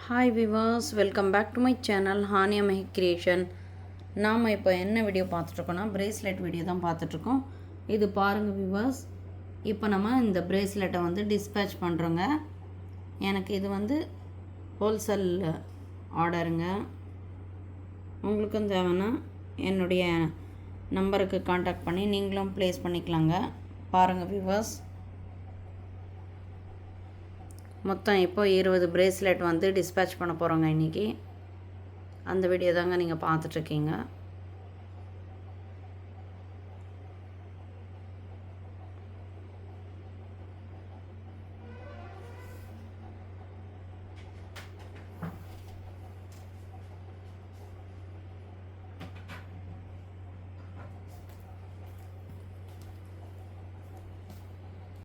Hi viewers, welcome back to my channel Haniya Mehak creation. நாம் இப்போ என்ன வீடியோ பார்த்துட்ருக்கோன்னா பிரேஸ்லெட் வீடியோ தான் பார்த்துட்ருக்கோம். இது பாருங்கள் விவர்ஸ், இப்போ நம்ம இந்த பிரேஸ்லெட்டை வந்து டிஸ்பேட்ச் பண்ணுறோங்க. எனக்கு இது வந்து ஹோல்சேல் ஆர்டருங்க. உங்களுக்கும் தேவைன்னா என்னுடைய நம்பருக்கு காண்டாக்ட் பண்ணி நீங்களும் ப்ளேஸ் பண்ணிக்கலாங்க. பாருங்கள் விவர்ஸ், மொத்தம் இப்போ 20 பிரேஸ்லெட் வந்து டிஸ்பேட்ச் பண்ண போகிறோங்க இன்றைக்கி. அந்த வீடியோ தாங்க நீங்கள் பார்த்துட்ருக்கீங்க.